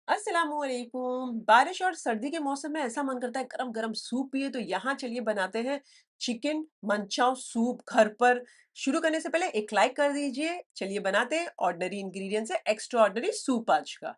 अस्सलामुअलैकुम। बारिश और सर्दी के मौसम में ऐसा मन करता है गरम गरम सूप पिए, तो यहाँ चलिए बनाते हैं चिकन मनचाओ सूप घर पर। शुरू करने से पहले एक लाइक कर दीजिए। चलिए बनाते हैं ऑर्डिनरी इंग्रेडिएंट्स है एक्स्ट्रा ऑर्डिनरी सूप आज का।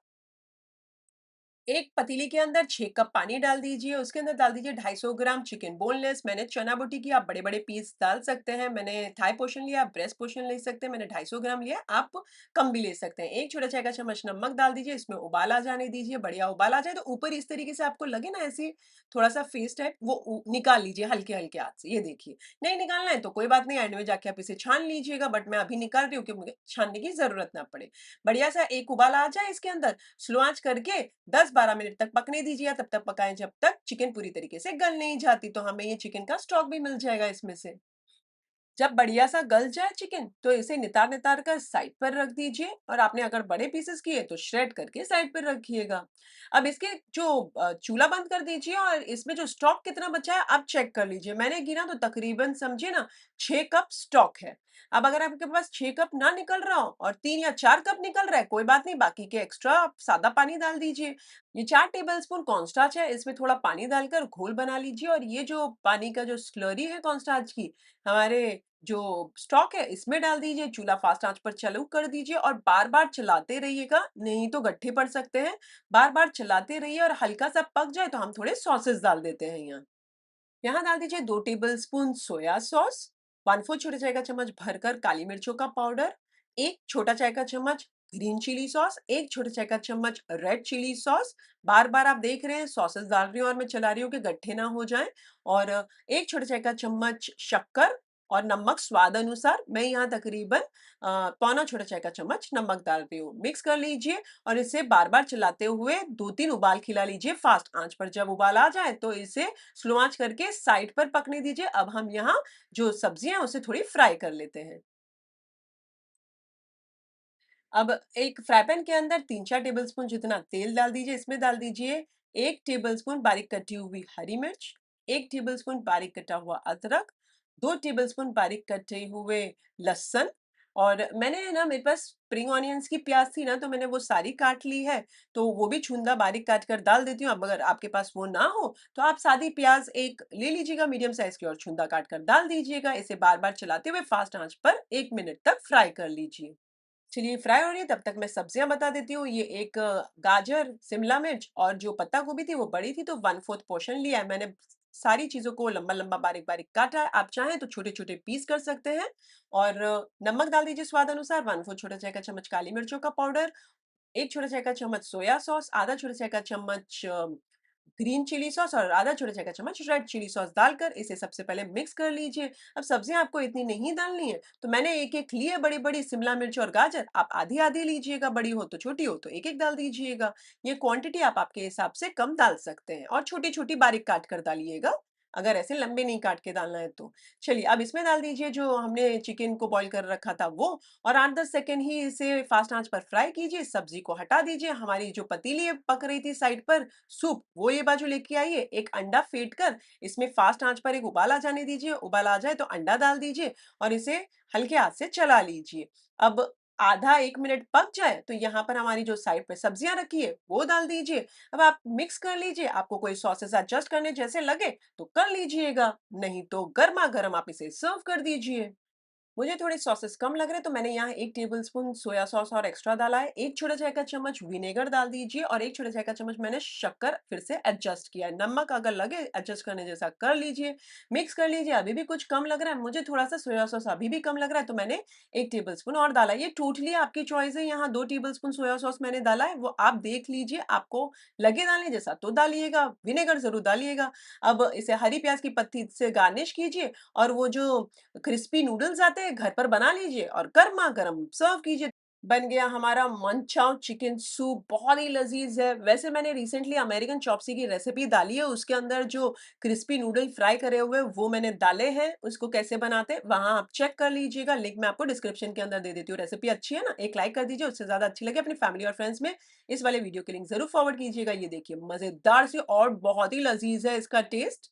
एक पतीली के अंदर 6 कप पानी डाल दीजिए। उसके अंदर डाल दीजिए 250 ग्राम चिकन बोनलेस। मैंने चना बोटी की, आप बड़े बड़े पीस डाल सकते हैं। मैंने थाई पोर्शन लिया, आप ब्रेस्ट पोर्शन ले सकते हैं। मैंने 250 ग्राम लिया, आप कम भी ले सकते हैं। एक छोटा चाय का चम्मच नमक डाल दीजिए। इसमें उबाल आ जाने दीजिए। बढ़िया उबाल आ जाए तो ऊपर इस तरीके से आपको लगे ना, ऐसे थोड़ा सा फेस टाइप, वो निकाल लीजिए हल्के हल्के हाथ से। ये देखिए, नहीं निकालना है तो कोई बात नहीं, एंड में जाके आप इसे छान लीजिएगा, बट मैं अभी निकाल रही हूँ कि मुझे छानने की जरूरत ना पड़े। बढ़िया सा एक उबाल आ जाए इसके अंदर, स्लो आंच करके 10-12 मिनट तक पकने दीजिए। तब तक पकाएं जब तक चिकन पूरी तरीके से गल नहीं जाती, तो हमें ये चिकन का स्टॉक भी मिल जाएगा इसमें से। जब बढ़िया सा गल जाए चिकन, तो इसे नितार नितार कर साइड पर रख दीजिए। और आपने अगर बड़े पीसेस किए तो श्रेड करके साइड पर रखिएगा। अब इसके जो चूल्हा बंद कर दीजिए, और इसमें जो स्टॉक कितना बचा है आप चेक कर लीजिए। मैंने गिना तो तकरीबन समझिए ना 6 कप स्टॉक है। अब अगर आपके पास 6 कप ना निकल रहा हो और 3 या 4 कप निकल रहा है, कोई बात नहीं, बाकी के एक्स्ट्रा आप सादा पानी डाल दीजिए। ये 4 टेबलस्पून कॉर्नस्टार्च है, इसमें थोड़ा पानी डालकर घोल बना लीजिए। और ये जो पानी का जो स्लरी है कॉर्नस्टार्च की, हमारे जो स्टॉक है इसमें डाल दीजिए। चूल्हा फास्ट आंच पर चालू कर दीजिए और बार बार चलाते रहिएगा, नहीं तो गट्ठे पड़ सकते हैं। बार बार चलाते रहिए, और हल्का सा पक जाए तो हम थोड़े सॉसेस डाल देते हैं यहाँ। यहाँ डाल दीजिए 2 टेबलस्पून सोया सॉस, 1/4 छोटे चाय का चम्मच भरकर काली मिर्चों का पाउडर, एक छोटा चाय का चम्मच ग्रीन चिली सॉस, एक छोटा चाय का चम्मच रेड चिली सॉस। बार बार आप देख रहे हैं सॉसेस डाल रही हूँ और मैं चला रही हूँ कि गट्ठे ना हो जाएं। और एक छोटे चाय का चम्मच शक्कर, और नमक स्वाद अनुसार। मैं यहाँ तकरीबन पौना छोटा चाय का चम्मच नमक डाल रही हूँ। मिक्स कर लीजिए और इसे बार बार चलाते हुए 2-3 उबाल खिला लीजिए फास्ट आंच पर। जब उबाल आ जाए तो इसे स्लो आंच करके साइड पर पकने दीजिए। अब हम यहाँ जो सब्जियां हैं उसे थोड़ी फ्राई कर लेते हैं। अब एक फ्राई पैन के अंदर 3-4 टेबलस्पून जितना तेल डाल दीजिए। इसमें डाल दीजिए 1 टेबलस्पून बारीक कटी हुई हरी मिर्च, 1 टेबलस्पून बारीक कटा हुआ अदरक, 2 टेबलस्पून बारीक कटे हुए लहसुन। और मैंने है ना, मेरे पास स्प्रिंग ऑनियंस की प्याज थी ना, तो मैंने वो सारी काट ली है। तो वो भी छूंदा बारीक काट कर डाल देती हूँ। अब अगर आपके पास वो ना हो तो आप सादी प्याज एक ले लीजिएगा मीडियम साइज की, और छूंदा काट कर डाल दीजिएगा। इसे बार बार चलाते हुए फास्ट आंच पर 1 मिनट तक फ्राई कर लीजिए। चलिए फ्राई हो रही है, तब तक मैं सब्जियां बता देती हूँ। ये एक गाजर, शिमला मिर्च और जो पत्ता गोभी थी वो बड़ी थी, तो 1/4 पोर्शन लिया है मैंने। सारी चीजों को लंबा लंबा बारीक बारीक काटा है। आप चाहें तो छोटे छोटे पीस कर सकते हैं। और नमक डाल दीजिए स्वाद अनुसार। 1/4 छोटा चाय का चम्मच काली मिर्चों का पाउडर, एक छोटा चाय का चम्मच सोया सॉस, आधा छोटा चाय का चम्मच ग्रीन चिली सॉस, और आधा छोटा चाय का चम्मच रेड चिली सॉस डालकर इसे सबसे पहले मिक्स कर लीजिए। अब सब्जियां आपको इतनी नहीं डालनी है, तो मैंने एक एक ली है बड़ी बड़ी शिमला मिर्च और गाजर। आप आधी आधी लीजिएगा, बड़ी हो तो छोटी हो तो एक एक डाल दीजिएगा। ये क्वांटिटी आप आपके हिसाब से कम डाल सकते हैं, और छोटी छोटी बारीक काट कर डालिएगा, अगर ऐसे लंबे नहीं काट के डालना है तो। चलिए अब इसमें डाल दीजिए जो हमने चिकन को बॉईल कर रखा था वो, और 8-10 सेकंड ही इसे फास्ट आंच पर फ्राई कीजिए। सब्जी को हटा दीजिए। हमारी जो पतीली पक रही थी साइड पर सूप, वो ये बाजू लेके आइए। एक अंडा फेंट कर इसमें फास्ट आंच पर एक उबाल आ जाने दीजिए। उबाल आ जाए तो अंडा डाल दीजिए और इसे हल्के हाथ से चला लीजिए। अब आधा 1 मिनट पक जाए तो यहाँ पर हमारी जो साइड पे सब्जियां रखी है वो डाल दीजिए। अब आप मिक्स कर लीजिए। आपको कोई सॉसेस एडजस्ट करने जैसे लगे तो कर लीजिएगा, नहीं तो गर्मा गर्म आप इसे सर्व कर दीजिए। मुझे थोड़े सॉसेस कम लग रहे हैं, तो मैंने यहाँ 1 टेबलस्पून सोया सॉस और एक्स्ट्रा डाला है। एक छोटा चाय का चम्मच विनेगर डाल दीजिए, और एक छोटा चाय का चम्मच मैंने शक्कर फिर से एडजस्ट किया है। नमक अगर लगे एडजस्ट करने जैसा कर लीजिए। मिक्स कर लीजिए। अभी भी कुछ कम लग रहा है, मुझे थोड़ा सा सोया सॉस अभी भी कम लग रहा है, तो मैंने 1 टेबलस्पून और डाला। ये टोटली आपकी चॉइस है। यहाँ 2 टेबलस्पून सोया सॉस मैंने डाला है, वो आप देख लीजिए। आपको लगे डालने जैसा तो डालिएगा, विनेगर जरूर डालिएगा। अब इसे हरी प्याज की पत्ती से गार्निश कीजिए, और वो जो क्रिस्पी नूडल्स आते हैं घर पर बना लीजिए और गर्मा गर्म सर्व कीजिए। बन गया हमारा मनचाओ चिकन सूप। बहुत ही लजीज है। वैसे मैंने रिसेंटली अमेरिकन चॉपसी की रेसिपी डाली है, उसके अंदर जो क्रिस्पी नूडल फ्राई करे हुए वो मैंने डाले हैं। उसको कैसे बनाते हैं वहां आप चेक कर लीजिएगा। लिंक मैं आपको डिस्क्रिप्शन के अंदर दे देती हूँ। रेसिपी अच्छी है ना, एक लाइक कर दीजिए। उससे ज्यादा अच्छी लगे अपनी फैमिली और फ्रेंड्स में इस वाले वीडियो की लिंक जरूर फॉरवर्ड कीजिएगा। ये देखिए मजेदार से और बहुत ही लजीज है इसका टेस्ट।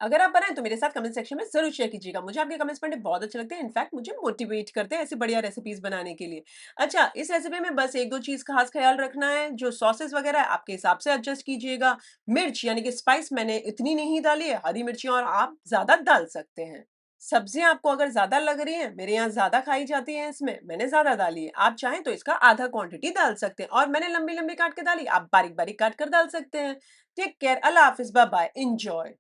अगर आप बनाएँ तो मेरे साथ कमेंट सेक्शन में ज़रूर शेयर कीजिएगा। मुझे आपके कमेंट्स पढ़ने बहुत अच्छे लगते हैं, इनफैक्ट मुझे मोटिवेट करते हैं ऐसी बढ़िया रेसिपीज़ बनाने के लिए। अच्छा, इस रेसिपी में बस 1-2 चीज़ खास ख़्याल रखना है, जो सॉसेज़ वग़ैरह है आपके हिसाब से एडजस्ट कीजिएगा। मिर्च यानी कि स्पाइस मैंने इतनी नहीं डाली है, हरी मिर्चियाँ और आप ज़्यादा डाल सकते हैं। सब्जियाँ आपको अगर ज़्यादा लग रही हैं, मेरे यहाँ ज़्यादा खाई जाती हैं इसमें, मैंने ज़्यादा डाली है। आप चाहें तो इसका आधा क्वांटिटी डाल सकते हैं और मैंने लंबी-लंबी काट के डाली, आप बारीक-बारीक काट कर डाल सकते हैं। टेक केयर, अल्लाह हाफ़िज़, बाय बाय, एन्जॉय।